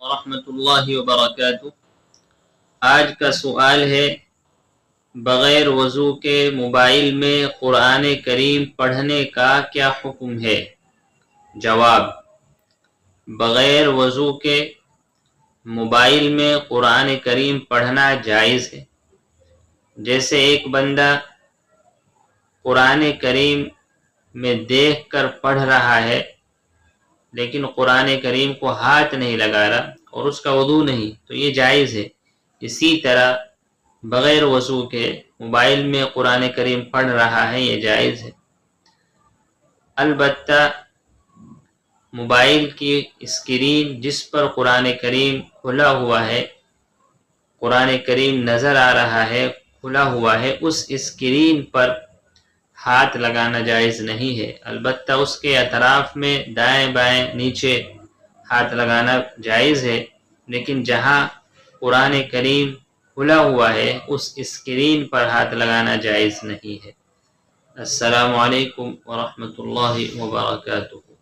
ورحمۃ اللہ وبرکاتہ۔ آج کا سوال ہے، بغیر وضو کے موبائل میں قرآن کریم پڑھنے کا کیا حکم ہے؟ جواب: بغیر وضو کے موبائل میں قرآن کریم پڑھنا جائز ہے۔ جیسے ایک بندہ قرآن کریم میں دیکھ کر پڑھ رہا ہے لیکن قرآن کریم کو ہاتھ نہیں لگا رہا اور اس کا وضو نہیں، تو یہ جائز ہے۔ اسی طرح بغیر وضو کے موبائل میں قرآن کریم پڑھ رہا ہے، یہ جائز ہے۔ البتہ موبائل کی اسکرین جس پر قرآن کریم کھلا ہوا ہے، قرآن کریم نظر آ رہا ہے، کھلا ہوا ہے، اس اسکرین پر ہاتھ لگانا جائز نہیں ہے۔ البتہ اس کے اطراف میں دائیں بائیں نیچے ہاتھ لگانا جائز ہے، لیکن جہاں قرآن کریم کھلا ہوا ہے اس اسکرین پر ہاتھ لگانا جائز نہیں ہے۔ السلام علیکم ورحمۃ اللہ وبرکاتہ۔